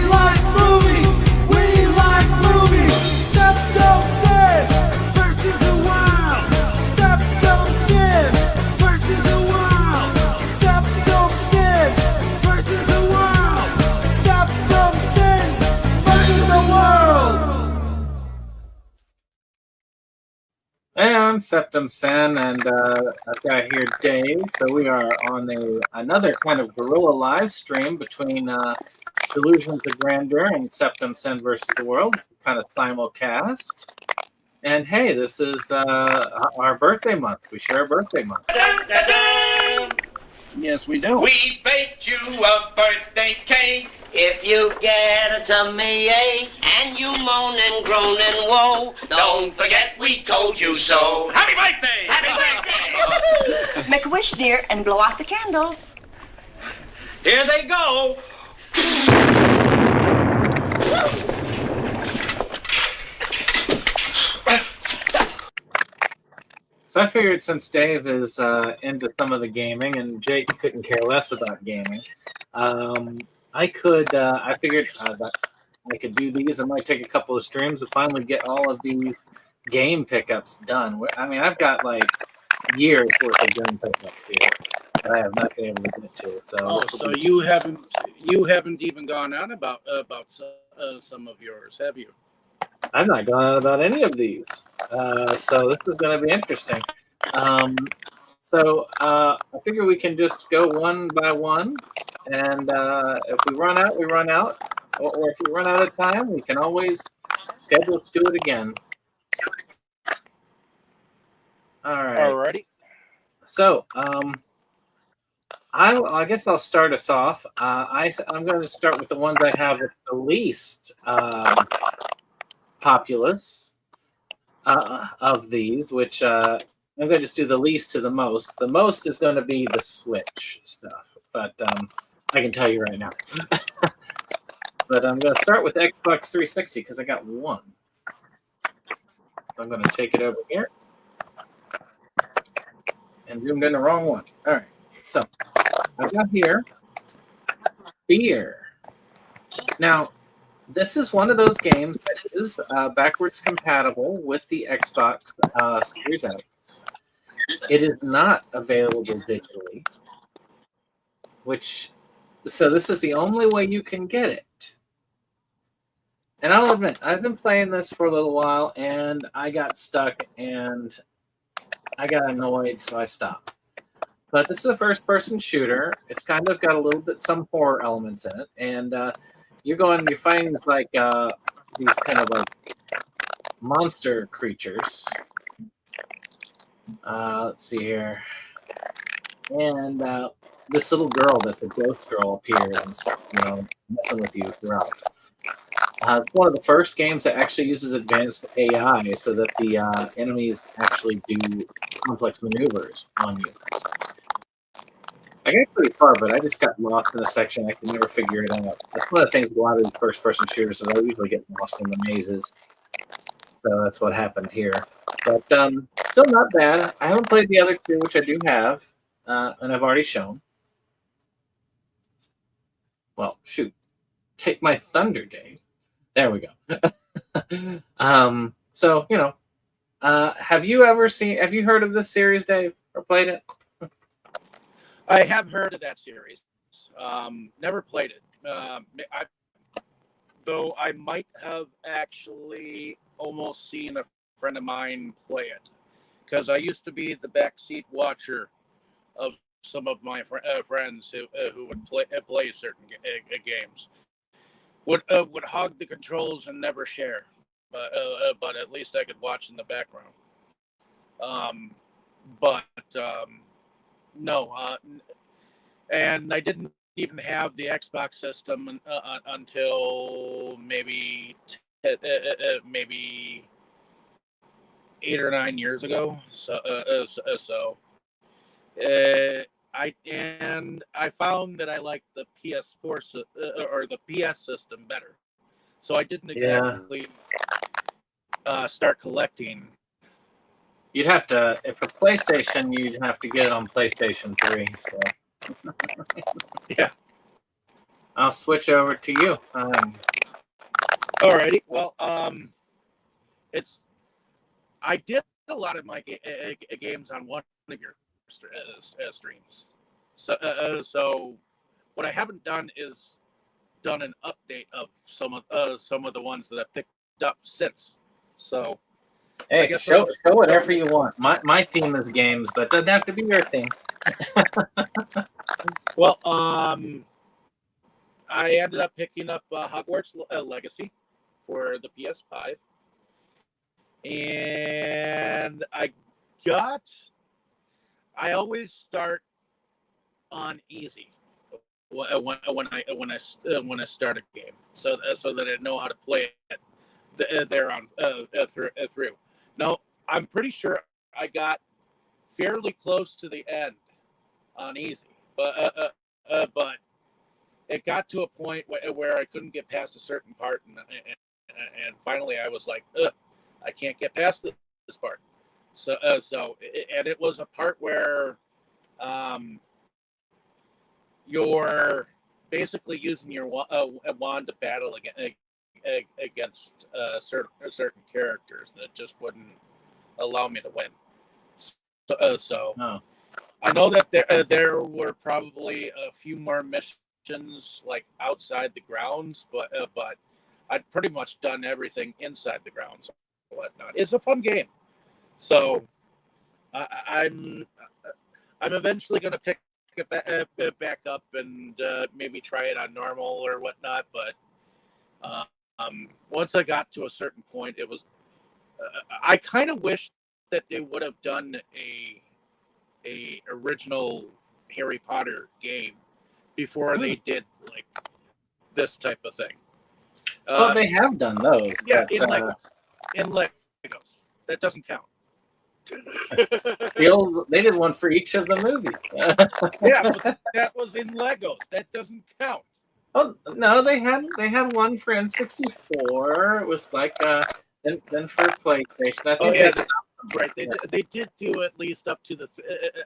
like movies. We like movies. SeptumSin versus the world. SeptumSin versus the world. SeptumSin versus the world. SeptumSin versus the world. Hey, I'm SeptumSin, and I've got here Dave. So we are on another kind of guerrilla live stream between Delusions of Grandeur and SeptumSin versus the world, kind of simulcast. And hey, this is our birthday month. We share a birthday month. Yes, we do. We baked you a birthday cake. If you get a tummy ache and you moan and groan and woe, Don't forget we told you so. Happy birthday! Happy birthday! Make a wish, dear, and blow out the candles. Here they go. So I figured since Dave is into some of the gaming and Jake couldn't care less about gaming, I figured that I could do these. It might take a couple of streams to finally get all of these game pickups done. I mean, I've got like years worth of game pickups here that I have not been able to get to. So you haven't even gone on about some of yours, have you? I've not gone on about any of these. So this is going to be interesting. I figure we can just go one by one. And if we run out, we run out. Or if we run out of time, we can always schedule to do it again. All right. Alrighty. So, I guess I'll start us off. I'm going to start with the ones I have at the least populous of these, which I'm going to just do the least to the most. The most is going to be the Switch stuff, but I can tell you right now. But I'm going to start with Xbox 360 because I got one. I'm going to take it over here. And zoomed in the wrong one. All right. So I've got here Beer. Now, this is one of those games that is backwards compatible with the Xbox Series X. It is not available digitally, so this is the only way you can get it. And I'll admit, I've been playing this for a little while, and I got stuck, and I got annoyed, so I stopped. But this is a first-person shooter. It's kind of got a little bit some horror elements in it, and you're fighting like these kind of like monster creatures. Let's see here, and this little girl that's a ghost girl appears and messing with you throughout. It's one of the first games that actually uses advanced AI so that the enemies actually do complex maneuvers on you. I got pretty far, but I just got lost in a section. I can never figure it out. That's one of the things with a lot of these first-person shooters is I usually get lost in the mazes. So that's what happened here. But still not bad. I haven't played the other two, which I do have, and I've already shown. Well, shoot. Take my thunder, Dave. There we go. Have you heard of this series, Dave, or played it? I have heard of that series. Never played it. Though I might have actually almost seen a friend of mine play it, because I used to be the backseat watcher of some of my friends who would play certain games. Would hog the controls and never share, but at least I could watch in the background. No, and I didn't even have the Xbox system until maybe 8 or 9 years ago. I found that I liked the PS4 or the PS system better. So I didn't exactly start collecting. You'd have to, if a PlayStation, you'd have to get it on PlayStation 3. So. Yeah. I'll switch over to you. Alrighty. Well, I did a lot of my games on one of your streams. So what I haven't done is done an update of some of the ones that I've picked up since. So Hey, show whatever you want. My theme is games, but it doesn't have to be your theme. Well, I ended up picking up Hogwarts Legacy for the PS5, and I always start on easy when I start a game, so that I know how to play it there on through. Now, I'm pretty sure I got fairly close to the end on easy, but it got to a point where I couldn't get past a certain part, and finally I was like, I can't get past this part. So it was a part where you're basically using your wand to battle against certain characters, and it just wouldn't allow me to win. So Oh. I know that there were probably a few more missions like outside the grounds, but I'd pretty much done everything inside the grounds and whatnot. It's a fun game, so I'm eventually going to pick it back up and maybe try it on normal or whatnot. But once I got to a certain point, it was I kind of wish that they would have done a original Harry Potter game before they did like this type of thing. Well, they have done those. Yeah, but, in Legos. That doesn't count. they did one for each of the movies. Yeah, but that was in Legos. That doesn't count. Oh no, they had one for N64. It was like then for PlayStation. I think yes. they stopped them. Right, they did do at least up to the.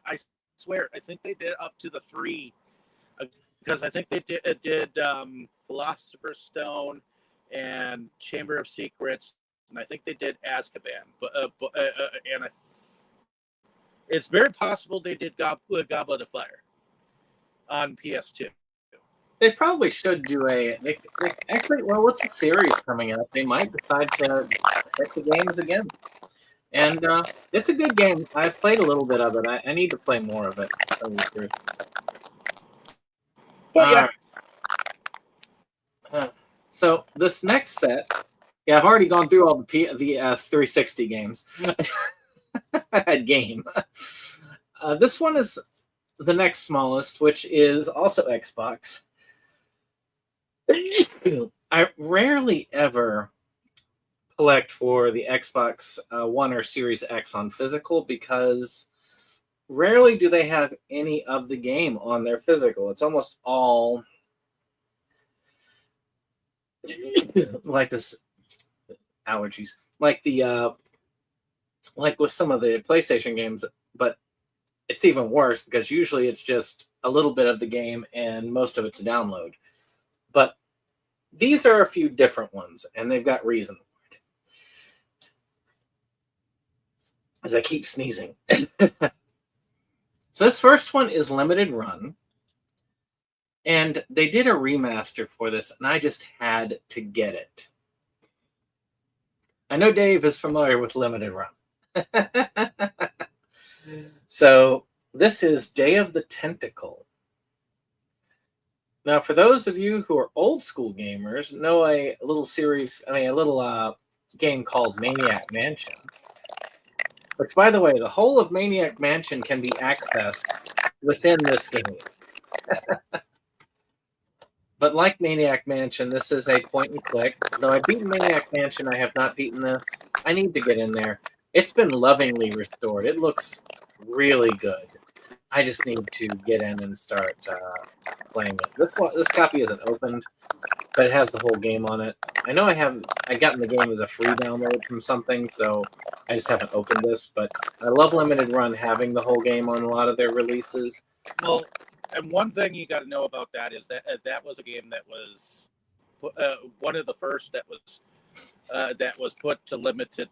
I swear, I think they did up to the 3, because I think they did Philosopher's Stone and Chamber of Secrets, and I think they did Azkaban. But it's very possible they did Goblet of Fire on PS2. They probably should do they actually, well, with the series coming up, they might decide to pick the games again. And it's a good game. I've played a little bit of it. I need to play more of it. But yeah. So this next set, yeah, I've already gone through all the 360 games. I had game. This one is the next smallest, which is also Xbox. I rarely ever collect for the Xbox One or Series X on physical, because rarely do they have any of the game on their physical. It's almost all like this allergies, like the like with some of the PlayStation games, but it's even worse because usually it's just a little bit of the game and most of it's a download. But these are a few different ones, and they've got reason. As I keep sneezing. So this first one is limited run. And they did a remaster for this, and I just had to get it. I know Dave is familiar with limited run. So this is Day of the Tentacle. Now, for those of you who are old school gamers, know a little game called Maniac Mansion. Which, by the way, the whole of Maniac Mansion can be accessed within this game. But like Maniac Mansion, this is a point and click. Though I've beaten Maniac Mansion, I have not beaten this. I need to get in there. It's been lovingly restored. It looks really good. I just need to get in and start playing it. This copy isn't opened, but it has the whole game on it. I know I gotten the game as a free download from something, so I just haven't opened this. But I love Limited Run having the whole game on a lot of their releases. Well, And one thing you got to know about that is that that was a game that was one of the first that was put to limited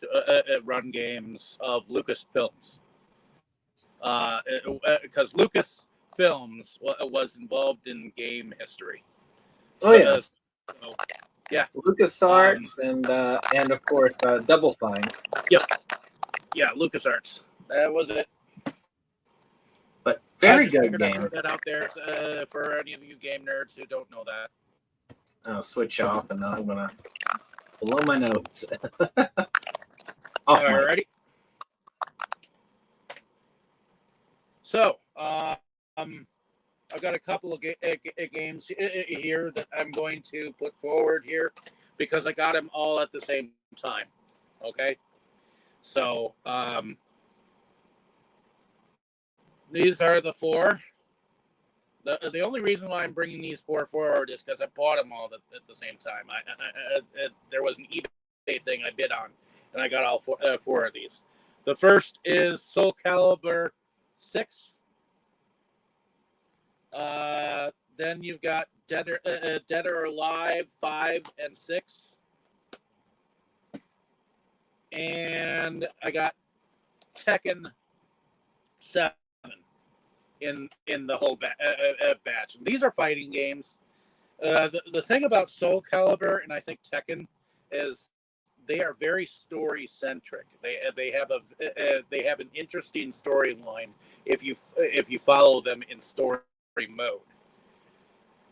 run games of Lucasfilms, because Lucasfilms was involved in game history. Oh, yeah. So, yeah. LucasArts and of course Double Fine. Yep. Yeah, LucasArts. That was it. But very I just good figured I'd game. throw that out there for any of you game nerds who don't know that. I'll switch off and then I'm gonna blow my nose. Alrighty. So, I've got a couple of games here that I'm going to put forward here because I got them all at the same time. Okay. So, these are the four. The only reason why I'm bringing these four forward is because I bought them all at the same time. There was an eBay thing I bid on, and I got all four of these. The first is Soul Calibur 6. Then you've got Dead or Alive 5 and 6. And I got Tekken 7 in the whole batch. These are fighting games. The thing about Soul Calibur and I think Tekken is they are very story centric. They have an interesting storyline if you follow them in story mode.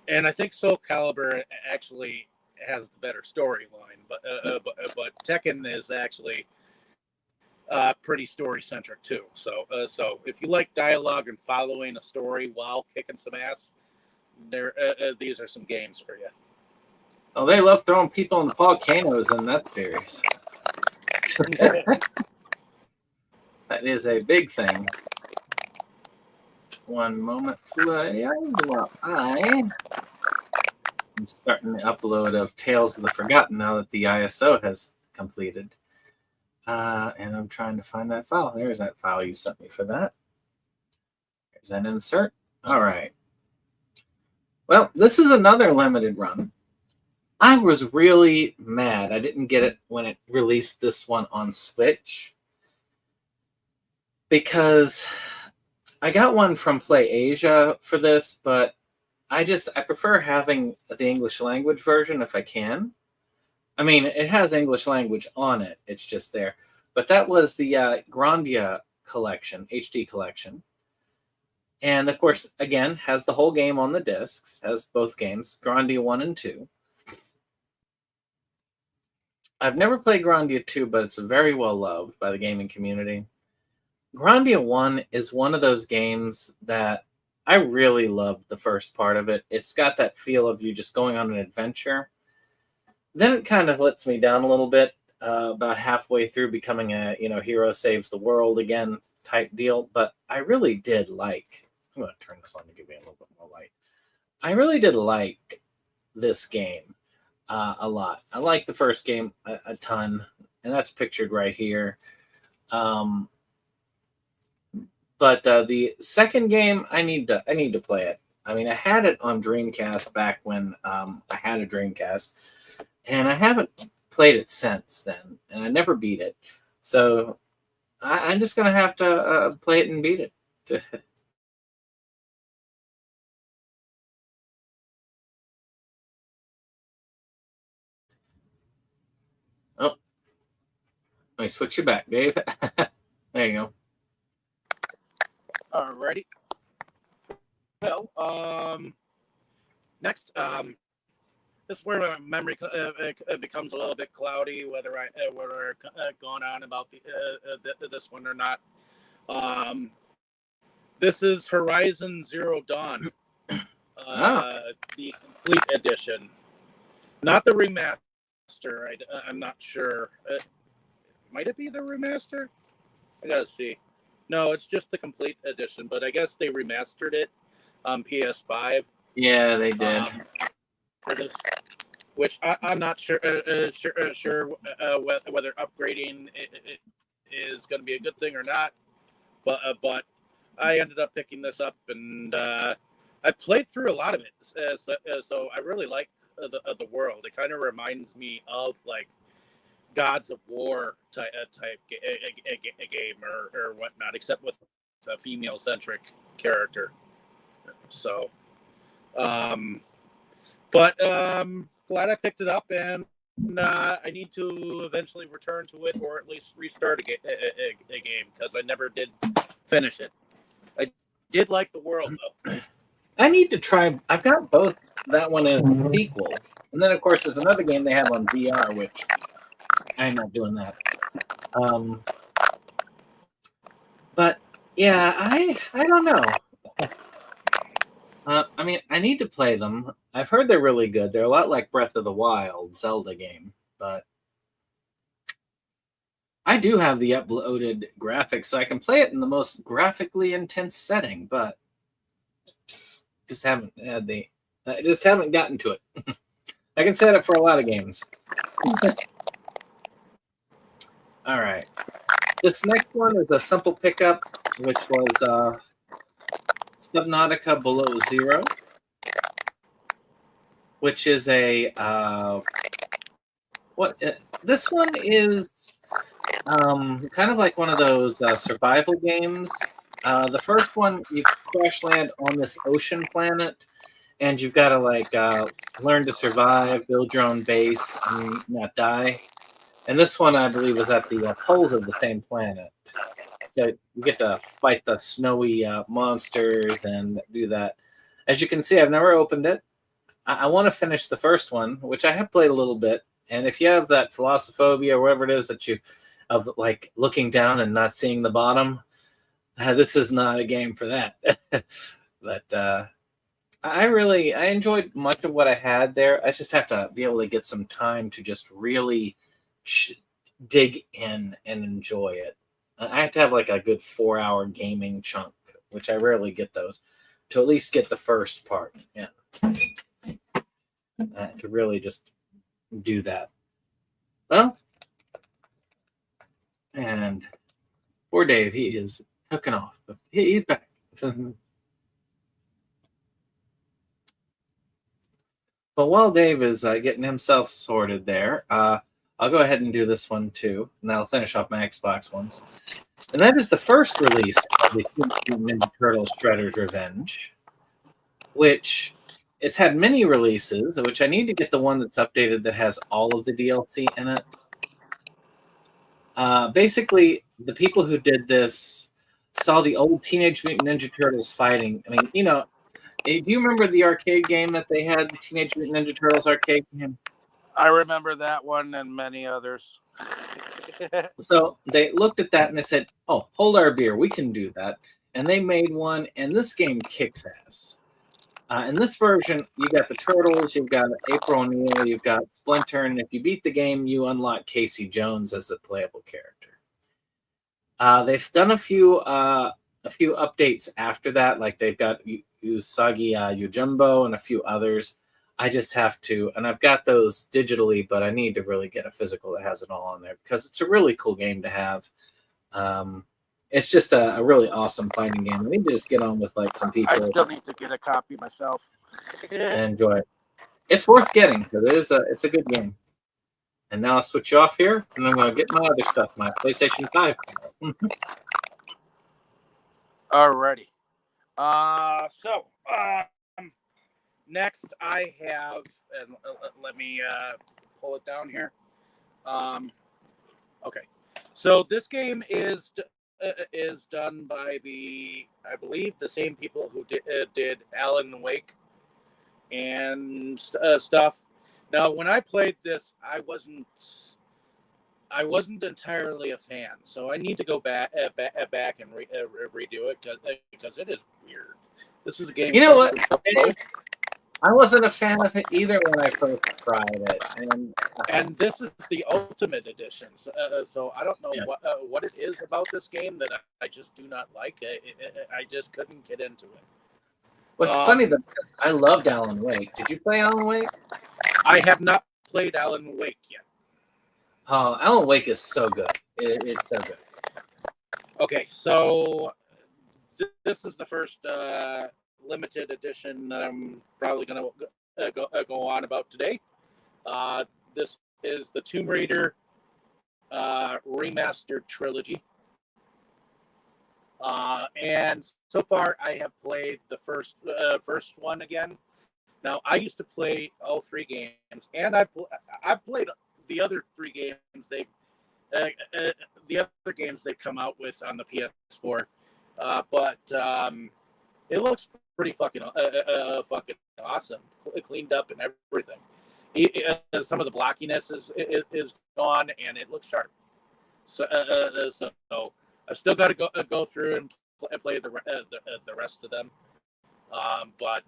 And I think Soul Calibur actually has the better storyline, but Tekken is actually pretty story centric too. So if you like dialogue and following a story while kicking some ass, these are some games for you. Oh, they love throwing people in the volcanoes in that series. That is a big thing. One moment, please, while I'm starting the upload of Tales of the Forgotten now that the ISO has completed. And I'm trying to find that file. There's that file you sent me for that. There's that insert. All right. Well, this is another limited run. I was really mad I didn't get it when it released this one on Switch, because I got one from Play Asia for this, but I prefer having the English language version if I can. I mean, it has English language on it. It's just there. But that was the Grandeur collection, HD collection. And, of course, again, has the whole game on the discs. Has both games, Grandeur 1 and 2. I've never played Grandeur 2, but it's very well loved by the gaming community. Grandeur 1 is one of those games that I really loved the first part of it. It's got that feel of you just going on an adventure. Then it kind of lets me down a little bit, about halfway through becoming a, hero saves the world again type deal. But I really did like, I'm going to turn this on to give me a little bit more light. I really did like this game a lot. I like the first game a ton, and that's pictured right here. But the second game, I need to play it. I mean, I had it on Dreamcast back when I had a Dreamcast, and I haven't played it since then, and I never beat it. So I'm just gonna have to play it and beat it. Oh, let me switch you back, Dave. There you go. Alrighty. Well, next, this is where my memory becomes a little bit cloudy, whether I've gone on about this one or not. This is Horizon Zero Dawn, the complete edition, not the remaster. I'm not sure. Might it be the remaster? I gotta see. No, it's just the complete edition, but I guess they remastered it on PS5. Yeah, they did. For this, which I'm not sure whether upgrading it is going to be a good thing or not. But I ended up picking this up, and I played through a lot of it, so I really like the world. It kind of reminds me of like Gods of War type game or whatnot, except with a female centric character. So, but glad I picked it up, and I need to eventually return to it, or at least restart a game, because I never did finish it. I did like the world though. I need to try. I've got both that one and its sequel, and then of course there's another game they have on VR, which I'm not doing that. But yeah, I don't know. I mean, I need to play them. I've heard they're really good. They're a lot like Breath of the Wild Zelda game, but I do have the uploaded graphics, so I can play it in the most graphically intense setting, but just haven't had I just haven't gotten to it. I can set it for a lot of games. All right. This next one is a simple pickup, which was Subnautica Below Zero, which is a this one is kind of like one of those survival games. The first one, you crash land on this ocean planet, and you've got to like learn to survive, build your own base, and not die. And this one, I believe, is at the poles of the same planet. So you get to fight the snowy monsters and do that. As you can see, I've never opened it. I want to finish the first one, which I have played a little bit. And if you have that thalassophobia or whatever it is that you, of like looking down and not seeing the bottom, this is not a game for that. But I enjoyed much of what I had there. I just have to be able to get some time to just really dig in and enjoy it. I have to have like a good 4-hour gaming chunk, which I rarely get those, to at least get the first part. Yeah. To really just do that. Well, and poor Dave, he is hooking off, but he's back. But while Dave is getting himself sorted there, I'll go ahead and do this one too, and that'll finish off my Xbox ones. And that is the first release of the Teenage Mutant Ninja Turtles Shredder's Revenge, which it's had many releases, which I need to get the one that's updated that has all of the DLC in it. Basically, the people who did this saw the old Teenage Mutant Ninja Turtles fighting. I mean, you know, do you remember the arcade game that they had, the Teenage Mutant Ninja Turtles arcade game? I remember that one and many others. So they looked at that and they said, "Oh, hold our beer, we can do that." And they made one, and this game kicks ass. In this version, you got the Turtles, you've got April O'Neil, you've got Splinter, and if you beat the game, you unlock Casey Jones as a playable character. They've done a few updates after that, like they've got Usagi Yojimbo and a few others. I just have to, and I've got those digitally, but I need to really get a physical that has it all on there because it's a really cool game to have. It's just a really awesome fighting game. I need to just get on with like some people. I still need to get a copy myself and enjoy it. It's worth getting because it's a good game. And now I'll switch you off here, and I'm going to get my other stuff, my PlayStation 5. Alrighty. Next I have, and let me pull it down here. Okay. So this game is done by I believe the same people who did Alan Wake and stuff. Now, when I played this, I wasn't entirely a fan, so I need to go back and redo it because it is weird. This is a game. You know what? I wasn't a fan of it either when I first tried it, and this is the Ultimate Edition. So I don't know what it is about this game that I just do not like. I just couldn't get into it. What's funny though, because I loved Alan Wake. Did you play Alan Wake? I have not played Alan Wake yet. Oh, Alan Wake is so good. It's so good. Okay, so this is the first limited edition that I'm probably going to go on about today. This is the Tomb Raider remastered trilogy. And so far, I have played the first one again. Now, I used to play all three games, and I've played the other three games they've come out with on the PS4. But it looks pretty fucking awesome, cleaned up and everything. Some of the blockiness is gone, and it looks sharp. So I've still got to go through and play the rest of them. But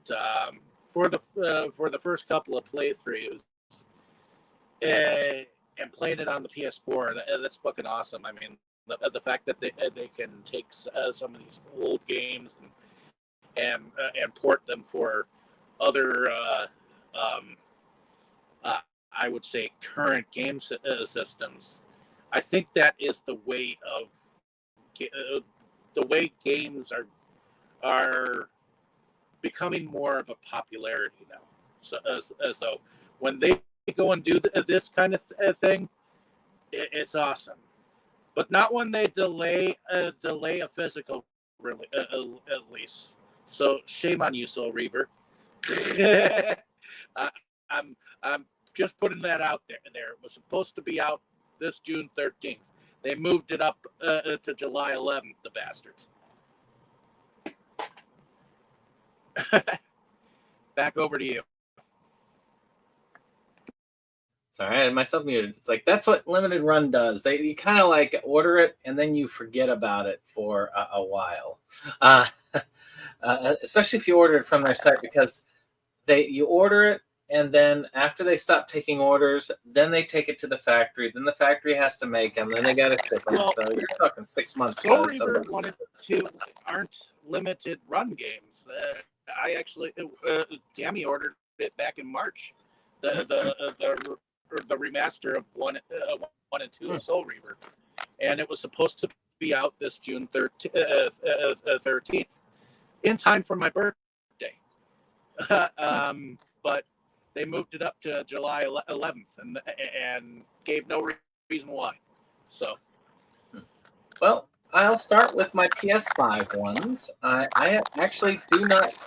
for the first couple of playthroughs, and playing it on the PS4, that's fucking awesome. I mean, the fact that they can take some of these old games and port them for other I would say current game systems. I think that is the way games are becoming more of a popularity now. So when they go and do this kind of thing, it's awesome. But not when they delay a physical release. So shame on you, Soul Reaver. I'm just putting that out there. It was supposed to be out this June 13th. They moved it up to July 11th, the bastards. Back over to you. Sorry, I had myself muted. It's like that's what limited run does. You kind of like order it and then you forget about it for a while. Especially if you order it from their site, because you order it, and then after they stop taking orders, then they take it to the factory. Then the factory has to make them. Then they got to ship them. Well, so you're talking 6 months. Soul Reaver wanted to aren't limited run games. I actually, Tammy ordered it back in March. The remaster of one and two of Soul Reaver, and it was supposed to be out this June 13th, in time for my birthday. But they moved it up to July 11th and gave no reason why. So, well, I'll start with my PS5 ones. I actually do not.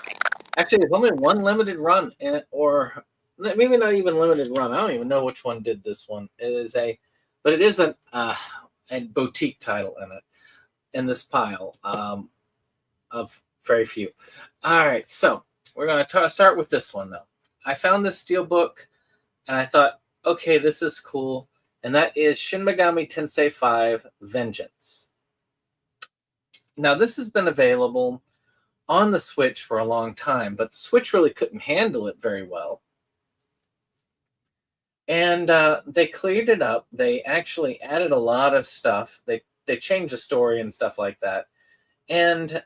Actually, there's only one limited run, or maybe not even limited run. I don't even know which one did this one. But it is a boutique title in this pile of very few. All right, so we're going to start with this one, though. I found this steelbook, and I thought, okay, this is cool. And that is Shin Megami Tensei 5 Vengeance. Now, this has been available on the Switch for a long time, but the Switch really couldn't handle it very well. And they cleared it up. They actually added a lot of stuff. They changed the story and stuff like that, and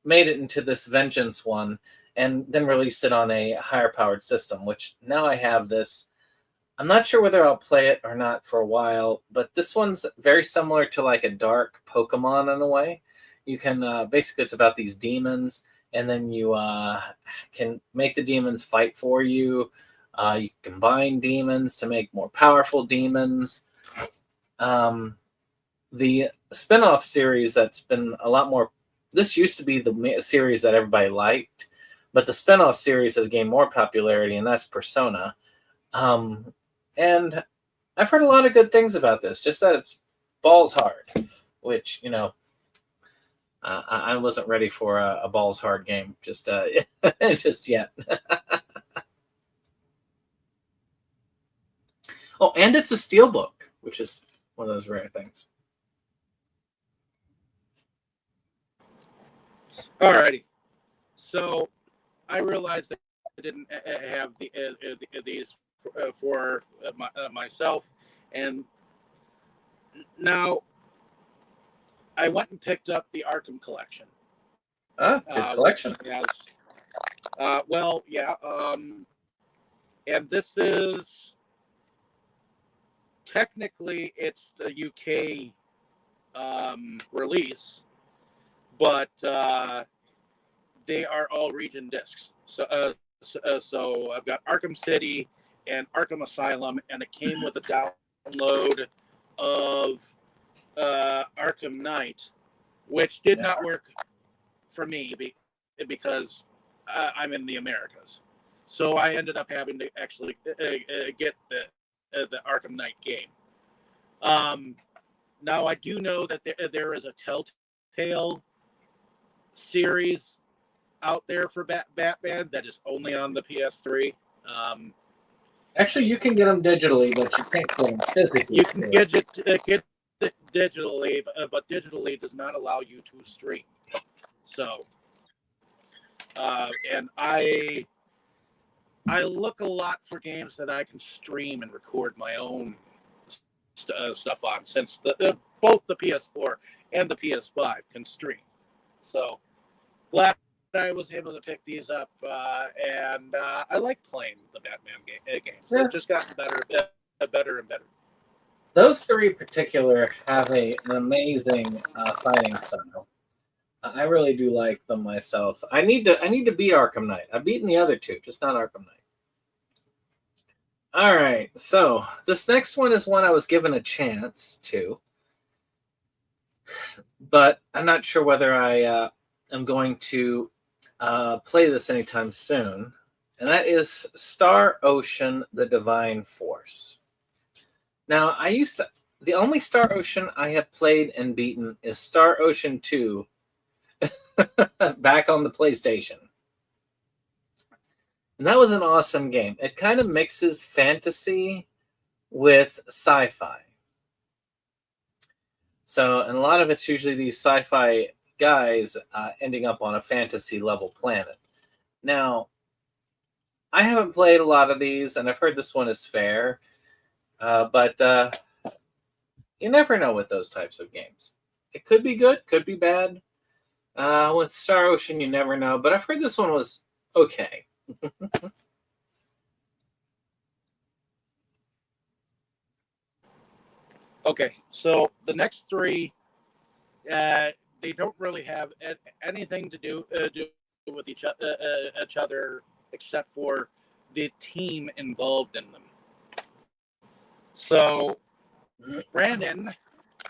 made it into this Vengeance one, and then released it on a higher powered system, which now I have this. I'm not sure whether I'll play it or not for a while, but this one's very similar to like a dark Pokemon in a way. You can, basically it's about these demons, and then you can make the demons fight for you. You combine demons to make more powerful demons. The spin-off series that's been a lot more... This used to be the series that everybody liked, but the spin-off series has gained more popularity, and that's Persona. And I've heard a lot of good things about this, just that it's balls hard, which, I wasn't ready for a balls hard game just yet. Oh, and it's a steelbook, which is one of those rare things. alrighty. So I realized that I didn't have these for myself, and now I went and picked up the Arkham collection. Good collection. Well, yeah. And this is technically it's the UK release, but they are all region discs. So I've got Arkham City and Arkham Asylum, and it came with a download of Arkham Knight, which did not work for me because I'm in the Americas. So I ended up having to actually get the Arkham Knight game. Now I do know that there is a Telltale series out there for Batman that is only on the PS3. Actually, you can get them digitally, but you can't get them physically. You can get it digitally, but digitally does not allow you to stream. So, and I look a lot for games that I can stream and record my own stuff on, since both the PS4 and the PS5 can stream. So glad I was able to pick these up, and I like playing the Batman games. They've just gotten better and better. Those three in particular have an amazing fighting style. I really do like them myself. I need to beat Arkham Knight. I've beaten the other two, just not Arkham Knight. All right, so this next one is one I was given a chance to, but I'm not sure whether I am going to play this anytime soon, and that is Star Ocean: The Divine Force. Now, the only Star Ocean I have played and beaten is Star Ocean 2 back on the PlayStation. And that was an awesome game. It kind of mixes fantasy with sci-fi. So, and a lot of it's usually these sci-fi guys ending up on a fantasy level planet. Now, I haven't played a lot of these, and I've heard this one is fair, but you never know with those types of games. It could be good, could be bad. With Star Ocean, you never know, but I've heard this one was okay. Okay, so the next three, they don't really have anything to do with each other except for the team involved in them. So, Brandon,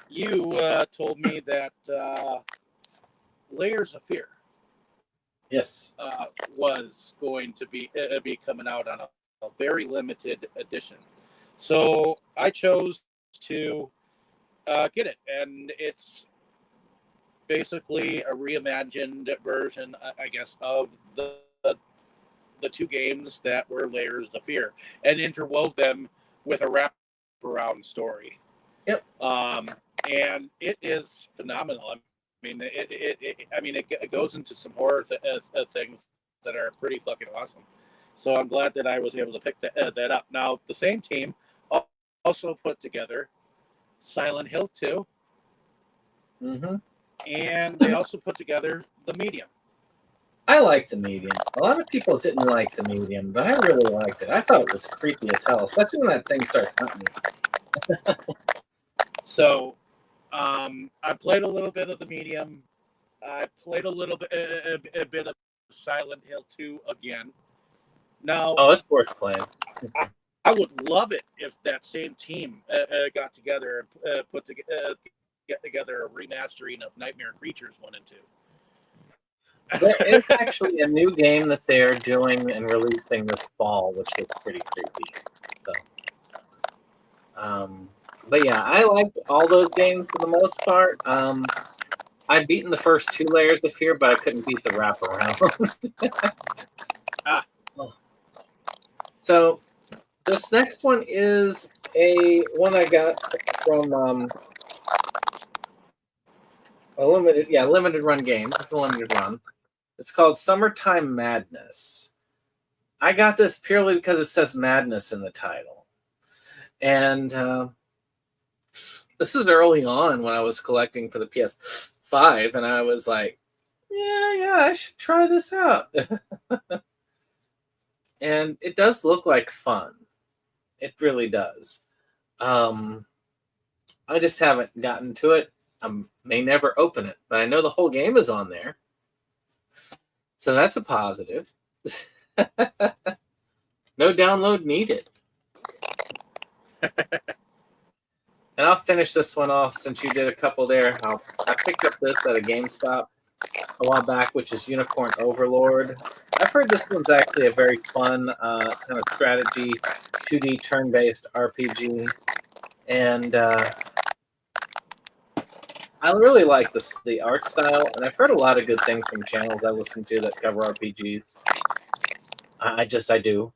you told me that Layers of Fear, Yes, was going to be coming out on a very limited edition. So I chose to get it, and it's basically a reimagined version, I guess, of the two games that were Layers of Fear, and interwove them with a wraparound story. Yep. And it is phenomenal. I mean, it goes into some horror things that are pretty fucking awesome. So I'm glad that I was able to pick that up. Now, the same team also put together Silent Hill 2. Mm-hmm. And they also put together The Medium. I like The Medium. A lot of people didn't like The Medium, but I really liked it. I thought it was creepy as hell, especially when that thing starts hunting you. So, I played a little bit of The Medium. I played a bit of Silent Hill 2 again. Now, Oh, it's worth playing. I would love it if that same team got together and get together a remastering of Nightmare Creatures 1 and 2. It's actually a new game that they're doing and releasing this fall, which looks pretty creepy. So, but yeah, I liked all those games for the most part. I've beaten the first 2 Layers of Fear, but I couldn't beat the wraparound. So this next one is one I got from a limited run game. It's a limited run. It's called Summertime Madness. I got this purely because it says madness in the title. And this is early on when I was collecting for the PS5, and I was like, yeah, I should try this out. And it does look like fun. It really does. I just haven't gotten to it. I may never open it, but I know the whole game is on there. So that's a positive. No download needed. And I'll finish this one off since you did a couple there. I picked up this at a GameStop a while back, which is Unicorn Overlord. I've heard this one's actually a very fun kind of strategy, 2D turn-based RPG. And I really like the art style, and I've heard a lot of good things from channels I listen to that cover RPGs. I do.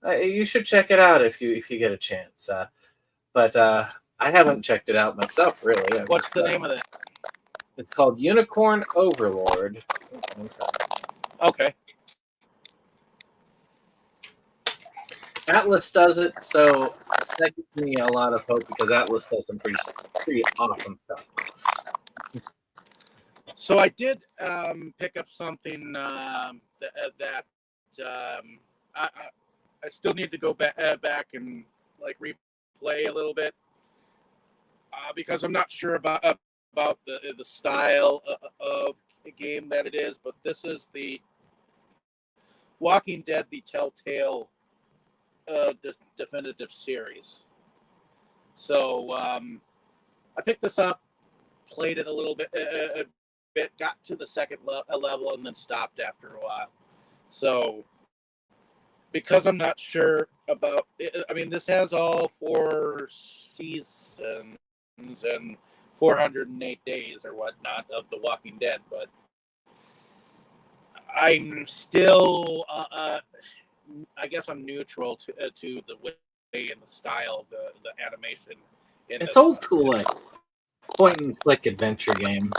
You should check it out if you get a chance. But I haven't checked it out myself, really. What's the name of it? It's called Unicorn Overlord. Okay. Atlas does it, so that gives me a lot of hope because Atlas does some pretty awesome stuff. So I did pick up something that I still need to go back and like replay a little bit because I'm not sure about the style of the game that it is. But this is the Walking Dead: The Telltale definitive series. So I picked this up, played it a little bit, got to the second level, and then stopped after a while. So because I'm not sure about it, I mean, this has all 4 seasons and 408 days or whatnot of The Walking Dead, but I'm still I guess I'm neutral to the way and the style of the animation. It's old school, like point and click adventure game.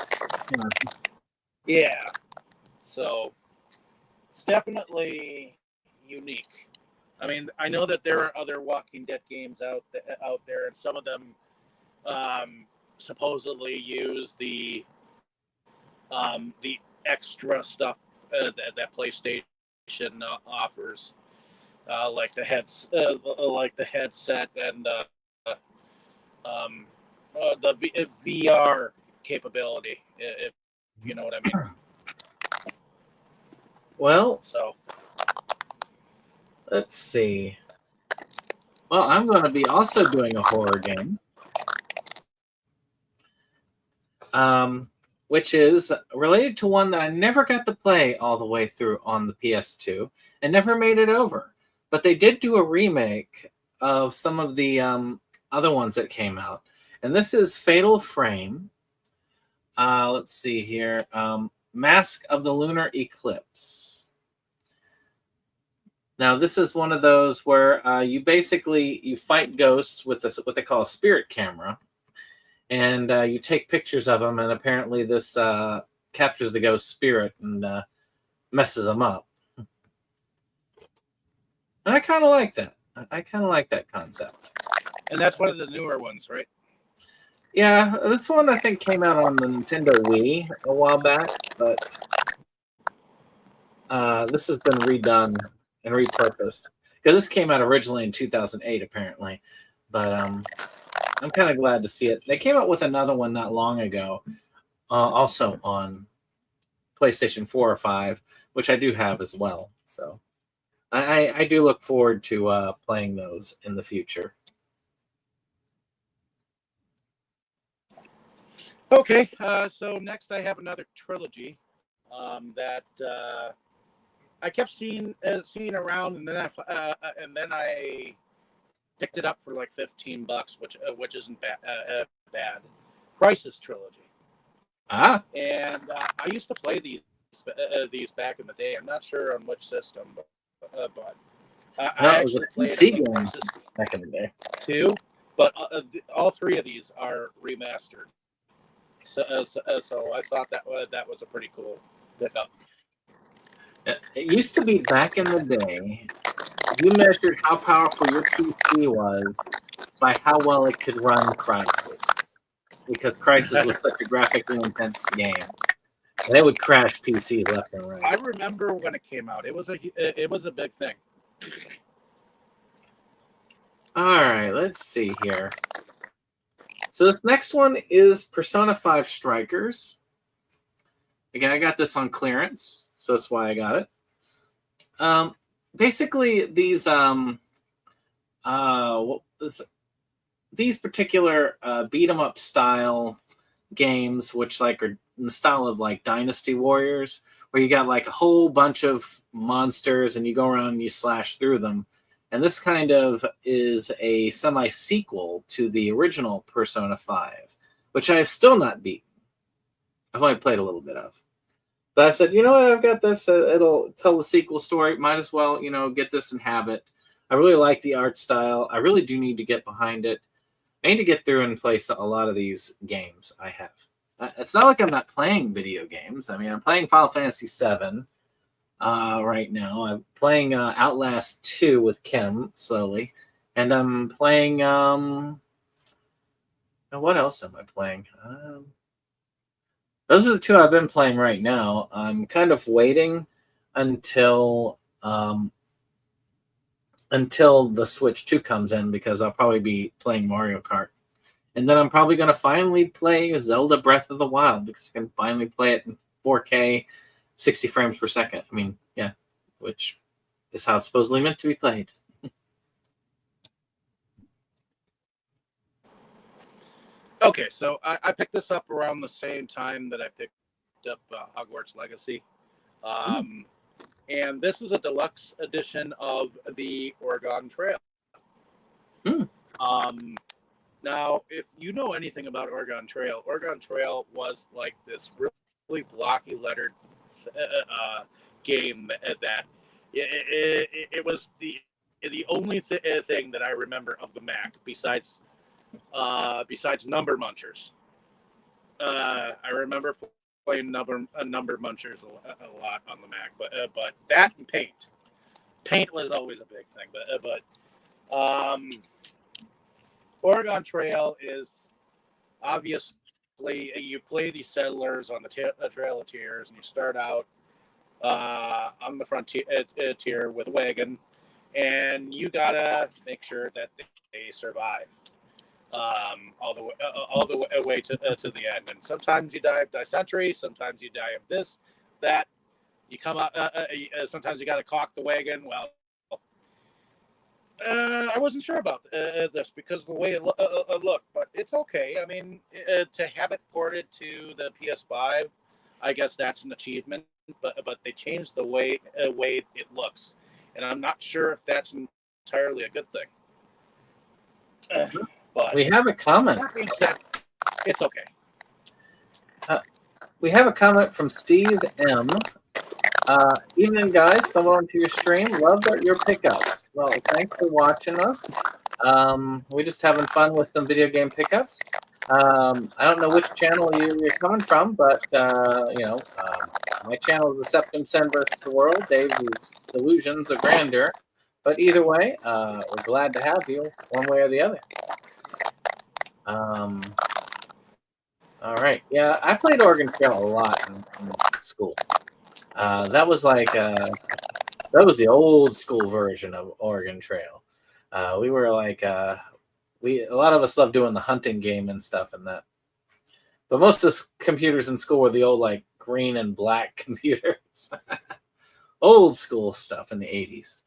Yeah. So it's definitely unique. I mean, I know that there are other Walking Dead games out there, and some of them supposedly use the extra stuff that PlayStation offers, like the headset and the VR capability, if you know what I mean. Well, So let's see. Well, I'm going to be also doing a horror game, which is related to one that I never got to play all the way through on the PS2 and never made it over. But they did do a remake of some of the other ones that came out. And this is Fatal Frame. Let's see here. Mask of the Lunar Eclipse. Now, this is one of those where you fight ghosts with what they call a spirit camera. And you take pictures of them, and apparently this captures the ghost spirit and messes them up. And I kind of like that. I kind of like that concept. And that's one of the newer ones, right? Yeah, this one I think came out on the Nintendo Wii a while back, but this has been redone and repurposed because this came out originally in 2008, apparently. But I'm kind of glad to see it. They came out with another one not long ago, also on PlayStation 4 or 5, which I do have as well. So I do look forward to playing those in the future. Okay, so next I have another trilogy that I kept seeing around, and then I picked it up for like $15, which isn't bad. Crisis Trilogy. Ah, And I used to play these back in the day. I'm not sure on which system, but I actually played PC game back in the day too. But all 3 of these are remastered. So I thought that was a pretty cool pickup. It used to be back in the day, you measured how powerful your PC was by how well it could run Crisis. Because Crisis was such a graphically intense game. And it would crash PCs left and right. I remember when it came out. It was a big thing. All right, let's see here. So this next one is Persona 5 Strikers. Again, I got this on clearance, so that's why I got it. Basically, these these particular beat 'em up style games, which like are in the style of like Dynasty Warriors, where you got like a whole bunch of monsters and you go around and you slash through them. And this kind of is a semi-sequel to the original Persona 5, which I have still not beaten. I've only played a little bit of. But I said, you know what, I've got this. It'll tell the sequel story. Might as well, get this and have it. I really like the art style. I really do need to get behind it. I need to get through and play a lot of these games I have. It's not like I'm not playing video games. I mean, I'm playing Final Fantasy VII right now. I'm playing Outlast 2 with Kim slowly. And I'm playing... what else am I playing? Those are the two I've been playing right now. I'm kind of waiting until the Switch 2 comes in, because I'll probably be playing Mario Kart. And then I'm probably going to finally play Zelda Breath of the Wild, because I can finally play it in 4K, 60 frames per second. I mean, yeah, which is how it's supposedly meant to be played. Okay, so I picked this up around the same time that I picked up Hogwarts Legacy. And this is a deluxe edition of the Oregon Trail. Now, if you know anything about Oregon Trail was like this really blocky lettered game that it was the only thing that I remember of the Mac besides Number Munchers. I remember playing Number Munchers a lot on the Mac, but that and Paint was always a big thing. But Oregon Trail is obviously, you play these settlers on the Trail of Tears, and you start out on the frontier with a wagon, and you gotta make sure that they survive all the way to the end. And sometimes you die of dysentery, sometimes you die of this, that. You come out. Sometimes you got to caulk the wagon. Well, I wasn't sure about this because of the way it looked, but it's okay. I mean, to have it ported to the PS5, I guess that's an achievement. But they changed the way it looks, and I'm not sure if that's entirely a good thing. But We have a comment. that being said, it's okay. We have a comment from Steve M. Evening, guys. Stumbled onto your stream. Love your pickups. Well, thanks for watching us. We're just having fun with some video game pickups. I don't know which channel you're coming from, but my channel is the SeptumSin versus the world. Dave's is Delusions of Grandeur. But either way, we're glad to have you, one way or the other. All right. Yeah, I played Oregon Trail a lot in school. That was like that was the old school version of Oregon Trail. We were like a lot of us loved doing the hunting game and stuff and that. But most of the computers in school were the old like green and black computers. Old school stuff in the 80s.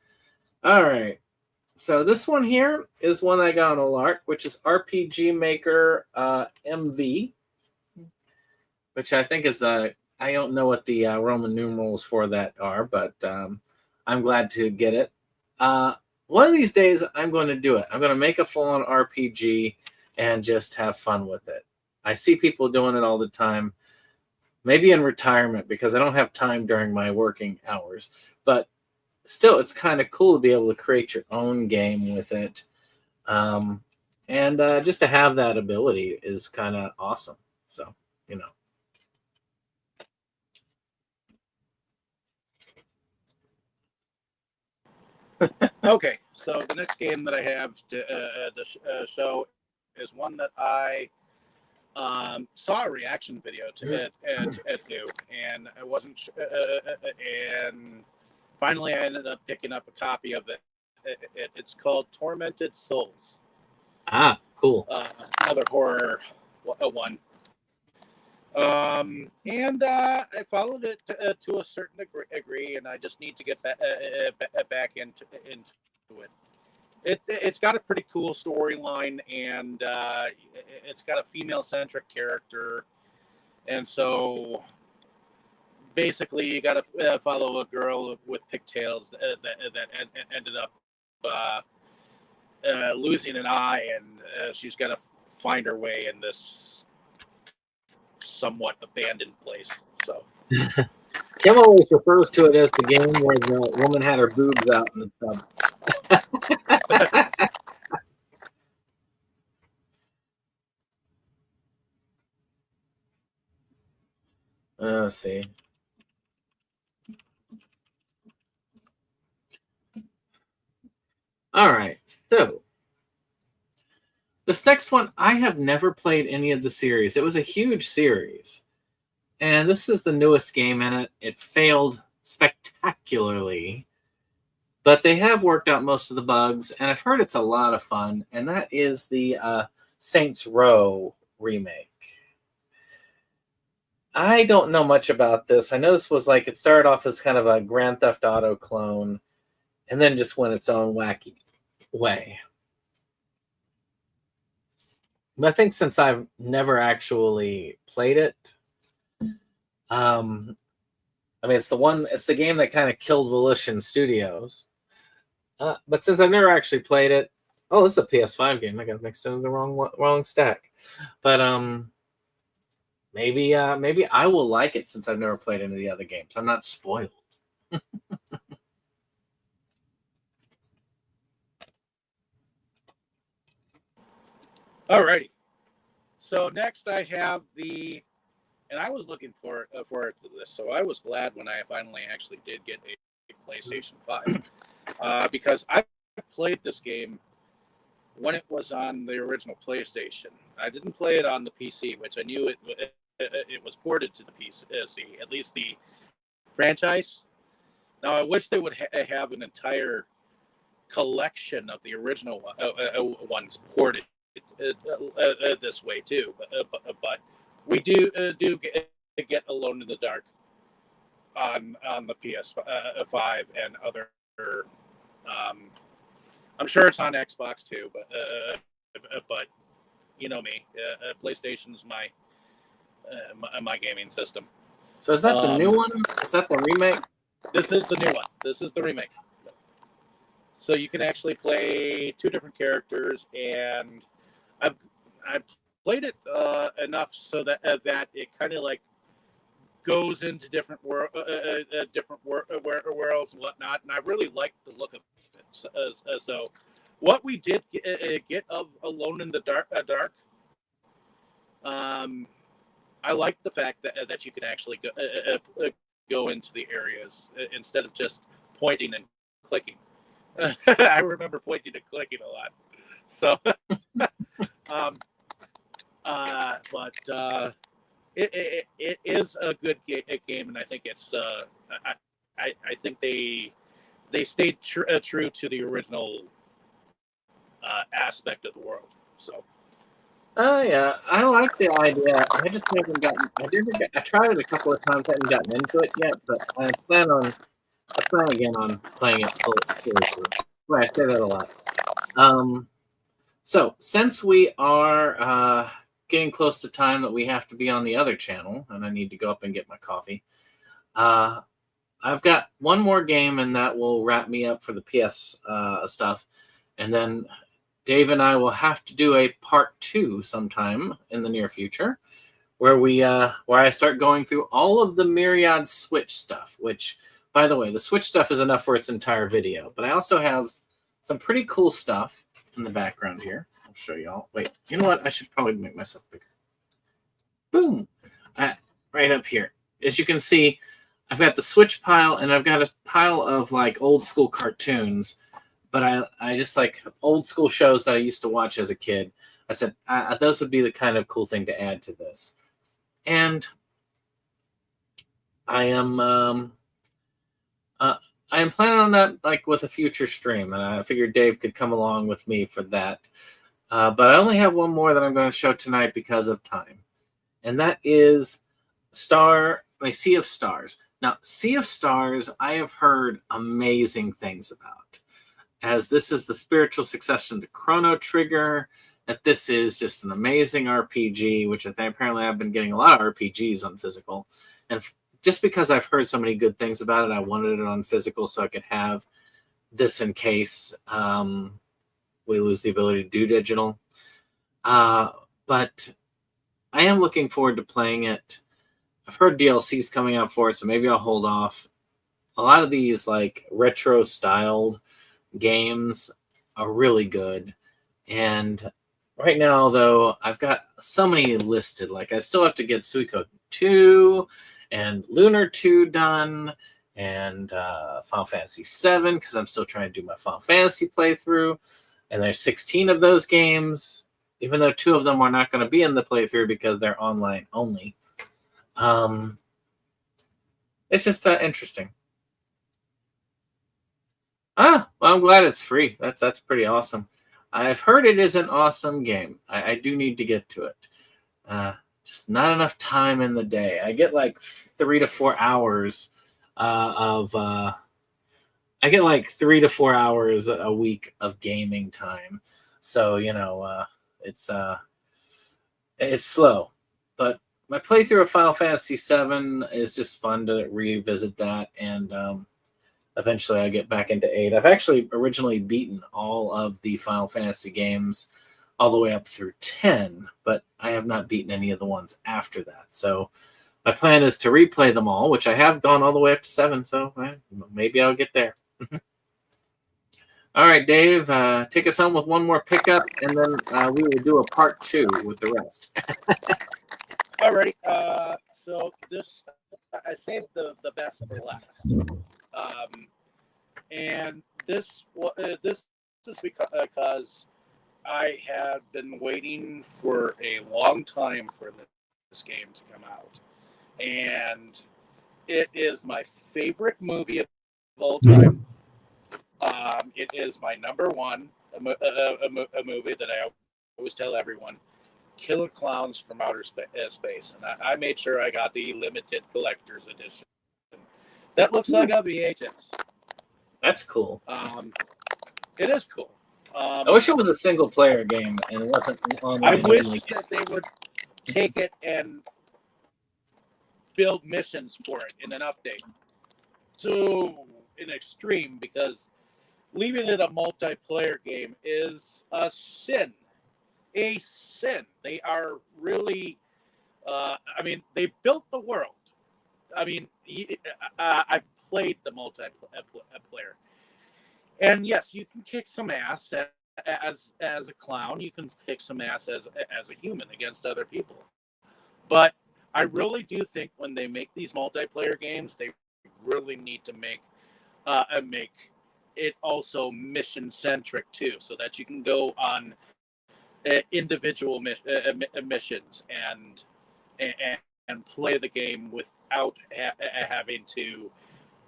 All right. So this one here is one I got on Alark, which is RPG Maker MV, which I think is I don't know what the Roman numerals for that are, but I'm glad to get it. One of these days, I'm going to do it. I'm going to make a full-on RPG and just have fun with it. I see people doing it all the time, maybe in retirement because I don't have time during my working hours. But still, it's kind of cool to be able to create your own game with it. And just to have that ability is kind of awesome. So, Okay, so the next game that I have to show is one that I saw a reaction video to it and I wasn't and finally I ended up picking up a copy of it. It's called Tormented Souls. Cool. Another horror one. And I followed it to a certain degree, and I just need to get back into it. It's got a pretty cool storyline, and it's got a female-centric character, and so basically you got to follow a girl with pigtails that ended up losing an eye, and she's got to find her way in this somewhat abandoned place. So Kim always refers to it as the game where the woman had her boobs out in the tub. Let's see. All right, so this next one, I have never played any of the series. It was a huge series, and this is the newest game in it. It failed spectacularly, but they have worked out most of the bugs, and I've heard it's a lot of fun, and that is the Saints Row remake. I don't know much about this. I know this was like, it started off as kind of a Grand Theft Auto clone, and then just went its own wacky way. But I think since I've never actually played it, I mean, it's the game that kind of killed Volition Studios. But since I've never actually played it, oh, this is a PS5 game. I got mixed into the wrong stack. But maybe I will like it since I've never played any of the other games. I'm not spoiled. alrighty. So next I have and I was looking for this, so I was glad when I finally actually did get a PlayStation 5, because I played this game when it was on the original PlayStation. I didn't play it on the PC, which I knew it was ported to the PC, at least the franchise. Now I wish they would have an entire collection of the original ones ported this way too, but we do get Alone in the Dark on the PS5 and other. I'm sure it's on Xbox too, but you know me, PlayStation's my gaming system. So is that the new one? Is that the remake? This is the new one. This is the remake. So you can actually play two different characters, and I've played it enough so that it kind of like goes into different worlds and whatnot, and I really like the look of it. So what we did get of Alone in the Dark, I like the fact that you can actually go into the areas instead of just pointing and clicking. I remember pointing and clicking a lot. So, but it is a good game, and I think it's I think they stayed true to the original aspect of the world. So. Oh yeah, I like the idea. I just haven't gotten. I tried it a couple of times, haven't gotten into it yet. But I plan again on playing it seriously. Well, I say that a lot. So since we are getting close to time that we have to be on the other channel, and I need to go up and get my coffee, I've got one more game, and that will wrap me up for the PS stuff, and then Dave and I will have to do a part 2 sometime in the near future, where I start going through all of the myriad Switch stuff. Which, by the way, the Switch stuff is enough for its entire video. But I also have some pretty cool stuff in the background here. I'll show you all. Wait, you know what? I should probably make myself bigger. Boom! Right up here. As you can see, I've got the Switch pile, and I've got a pile of like old school cartoons. But I just like old school shows that I used to watch as a kid. I said those would be the kind of cool thing to add to this. And I am planning on that like with a future stream, and I figured Dave could come along with me for that. But I only have one more that I'm going to show tonight because of time, and that is Sea of Stars. Now, Sea of Stars, I have heard amazing things about, as this is the spiritual succession to Chrono Trigger, that this is just an amazing RPG, which I think apparently I've been getting a lot of RPGs on physical. And just because I've heard so many good things about it, I wanted it on physical so I could have this in case we lose the ability to do digital. But I am looking forward to playing it. I've heard DLC's coming out for it, so maybe I'll hold off. A lot of these like retro styled games are really good. And right now, though, I've got so many listed. Like I still have to get Suikoden 2 and Lunar 2 done, and Final Fantasy 7 because I'm still trying to do my Final Fantasy playthrough. And there's 16 of those games, even though 2 of them are not going to be in the playthrough because they're online only. It's just interesting. Well, I'm glad it's free. That's pretty awesome. I've heard it is an awesome game. I do need to get to it. Just not enough time in the day. I get like 3 to 4 hours I get like 3 to 4 hours a week of gaming time. So, it's slow. But my playthrough of Final Fantasy VII is just fun to revisit that, and eventually I get back into 8. I've actually originally beaten all of the Final Fantasy games all the way up through 10, but I have not beaten any of the ones after that. So my plan is to replay them all, which I have gone all the way up to 7, so maybe I'll get there. All right, Dave, take us home with one more pickup, and then we will do a part 2 with the rest. Alrighty. So this, I saved the best for last, and this is because I have been waiting for a long time for this game to come out, and it is my favorite movie of all time. It is my number one, a movie that I always tell everyone. Killer Clowns from Outer Space, and I made sure I got the limited collector's edition. That looks like a VHS. That's cool. It is cool. I wish it was a single player game and it wasn't online. I wish that they would take it and build missions for it in an update to an extreme, because leaving it a multiplayer game is a sin. A sin. They are really, they built the world. I played the multiplayer, and yes, you can kick some ass as a clown. You can kick some ass as a human against other people. But I really do think when they make these multiplayer games, they really need to make it also mission centric too, so that you can go on individual missions and play the game without having to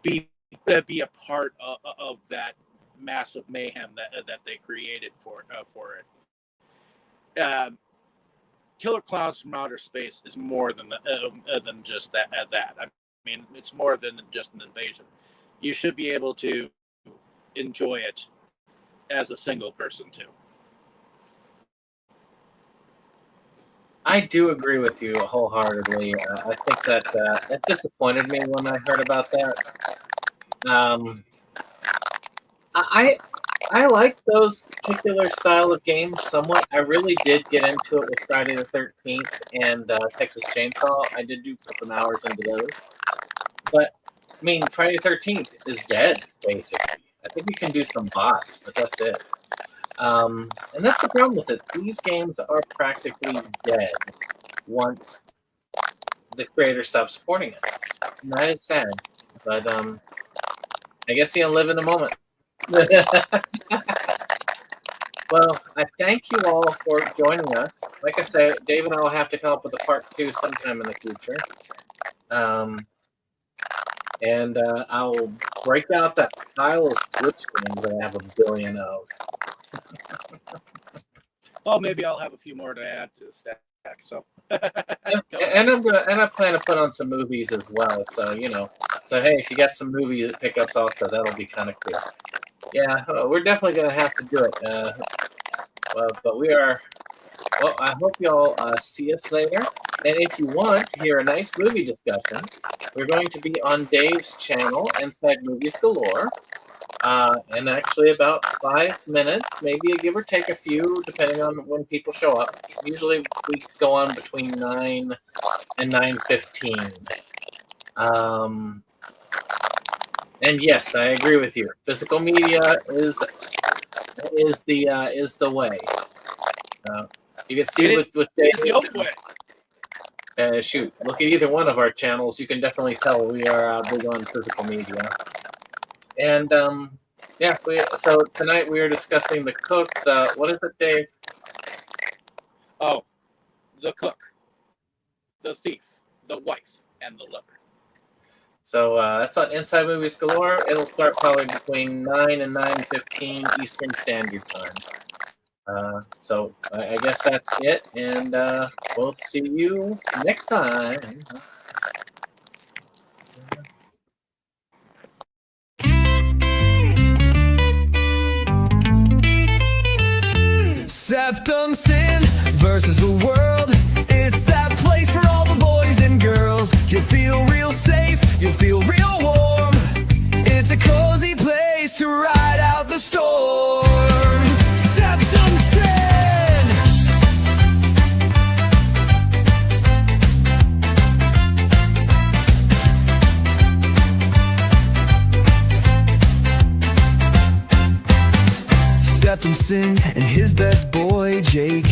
be a part of that massive mayhem that they created for it. Killer Clowns from Outer Space is more than just that. I mean, it's more than just an invasion. You should be able to enjoy it as a single person too. I do agree with you wholeheartedly. I think that it disappointed me when I heard about that. I like those particular style of games somewhat. I really did get into it with Friday the 13th and Texas Chainsaw. I did put some hours into those. But, I mean, Friday the 13th is dead, basically. I think you can do some bots, but that's it. And that's the problem with it. These games are practically dead once the creator stops supporting it. And that is sad. But I guess you live in the moment. Well, I thank you all for joining us. Like I said, Dave and I will have to come up with a part 2 sometime in the future. And I'll break out that pile of Switch games that I have a billion of. Well, maybe I'll have a few more to add to the stack So And I plan to put on some movies as well. So so hey, if you got some movie pickups also, that'll be kind of cool. Yeah, we're definitely gonna have to do it. But we are. Well, I hope y'all see us later. And if you want to hear a nice movie discussion, we're going to be on Dave's channel, Inside Movies Galore. And actually about 5 minutes, maybe a give or take a few, depending on when people show up. Usually we go on between 9 and 9:15. And yes, I agree with you. Physical media is the way. You can see with Dave. it's the only way. Shoot, look at either one of our channels. You can definitely tell we are big on physical media. And yeah, so tonight we are discussing The Cook. What is it, Dave? Oh, the cook, the thief, the wife, and the lover. So that's on Inside Movies Galore. It'll start probably between 9 and 9:15 Eastern Standard Time. So I guess that's it, and we'll see you next time. SeptumSin versus the world. It's that place for all the boys and girls. You'll feel real safe, you'll feel real warm. It's a cozy place to ride out the storm. SeptumSin! SeptumSin and his best boy Jake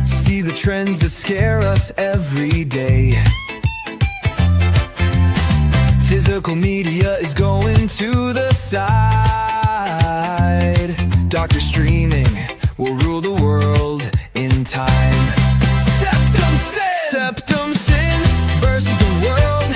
see the trends that scare us every day. Physical media is going to the side. Doctor streaming will rule the world in time. SeptumSin! SeptumSin versus the world.